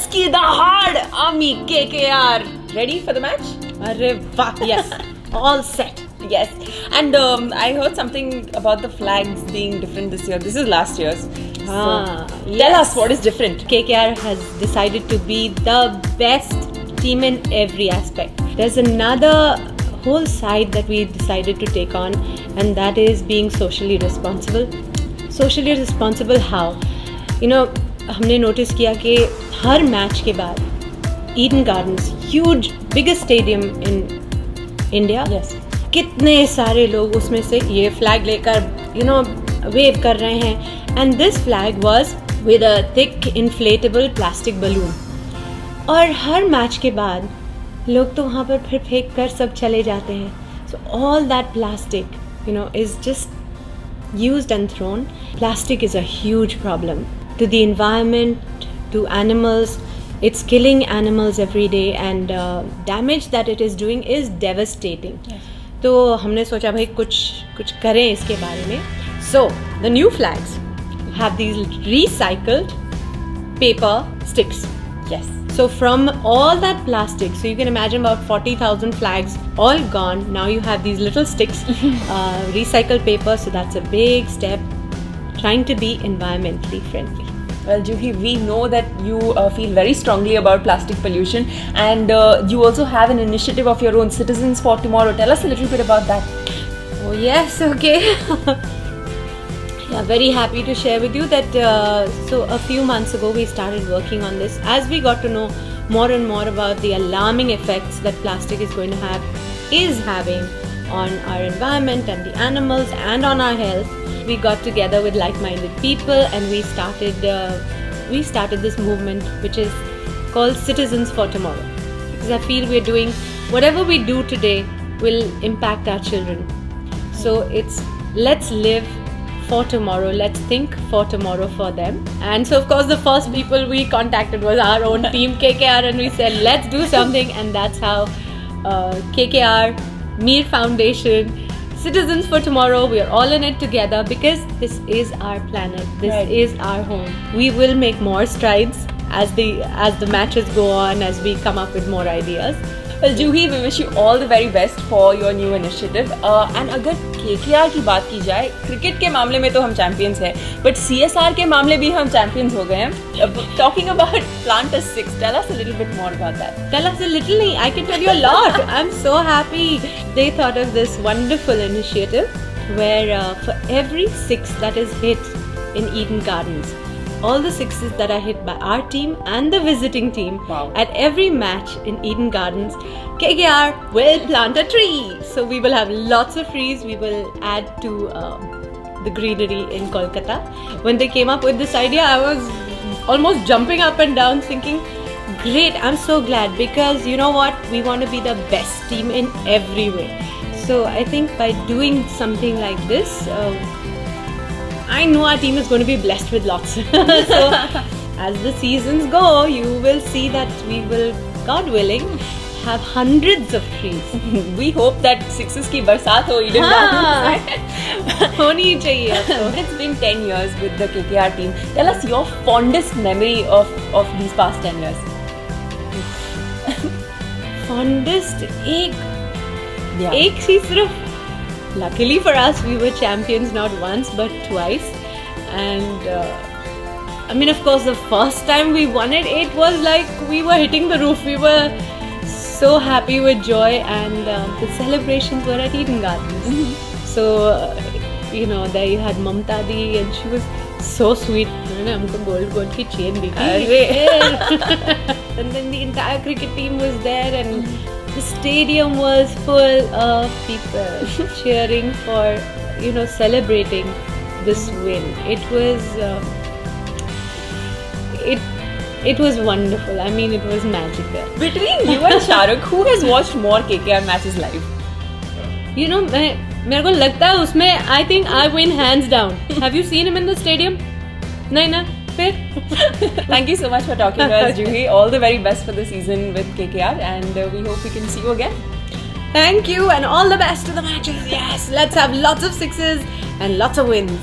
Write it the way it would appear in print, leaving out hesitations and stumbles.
Husky the hard army KKR. Ready for the match? Arre wah, yes. All set. Yes. And I heard something about the flags being different this year. This is last year's. Tell us what is different. KKR has decided to be the best team in every aspect. There's another whole side that we decided to take on, and that is being socially responsible. Socially responsible how? You know, हमने notice किया कि हर match के बाद Eden Gardens, huge, biggest stadium in India. Yes. कितने सारे लोग उसमें से ये flag लेकर, you know, wave कर रहे हैं. And this flag was with a thick inflatable plastic balloon. और हर match के बाद लोग तो वहाँ पर फिर फेंक कर सब चले जाते हैं. So all that plastic, you know, is just used and thrown. Plastic is a huge problem to the environment, to animals. It's killing animals every day, and damage that it is doing is devastating. Yes. तो हमने सोचा भाई कुछ करें इसके बारे में. So the new flags have these recycled paper sticks. Yes. So from all that plastic, so you can imagine about 40,000 flags all gone. Now you have these little sticks, recycled paper. So that's a big step, trying to be environmentally friendly. Well, Juhi, we know that you feel very strongly about plastic pollution, and you also have an initiative of your own, Citizens for Tomorrow. Tell us a little bit about that. Oh yes, okay. Yeah, very happy to share with you that so a few months ago we started working on this. As we got to know more and more about the alarming effects that plastic is having on our environment and the animals and on our health, we got together with like-minded people, and we started this movement which is called Citizens for Tomorrow. Because I feel we're doing whatever we do today will impact our children. So it's let's live for tomorrow, let's think for tomorrow for them. And so of course the first people we contacted was our own team KKR, and we said let's do something, and that's how KKR, Mir Foundation, Citizens for Tomorrow, we are all in it together because this is our planet, this is our home. We will make more strides as the matches go on, as we come up with more ideas. Well, Juhi, we wish you all the very best for your new initiative. And अगर KKR की बात की जाए, cricket के मामले में तो हम चैंपियंस हैं, but CSR के मामले भी हम चैंपियंस हो गए हैं. Talking about Plant a Six, tell us a little bit more about that. Tell us a little. I can tell you a lot. I'm so happy. They thought of this wonderful initiative where for every six that is hit in Eden Gardens, all the sixes that are hit by our team and the visiting team, at every match in Eden Gardens, KKR will plant a tree. So we will have lots of trees. We will add to the greenery in Kolkata. When they came up with this idea, I was almost jumping up and down thinking, great, I'm so glad, because you know what? We want to be the best team in every way. So I think by doing something like this, I know our team is going to be blessed with lots. So as the seasons go, you will see that we will, God willing, have hundreds of trees. We hope that sixes की बरसात हो Eden Gardens. होनी चाहिए. It's been 10 years with the KKR team. Tell us your fondest memory of these past 10 years. Fondest एक ही सिर्फ. Luckily for us, we were champions not once but twice, and I mean, of course, the first time we won it, it was like we were hitting the roof. We were so happy with joy, and the celebrations were at Eden Gardens. So you know, there you had Mamta Di, and she was so sweet. हमको gold की chain दी थी. And then the entire cricket team was there, and the stadium was full of people cheering for, you know, celebrating this win. It was it was wonderful. I mean, it was magical. Between you and Shahrukh, who has watched more KKR matches live? You know, मेरे को लगता है उसमें I think I win hands down. Have you seen him in the stadium? नहीं ना? Thank you so much for talking to us, Juhi. All the very best for the season with KKR, and we hope we can see you again. Thank you, and all the best to the matches. Yes, let's have lots of sixes and lots of wins.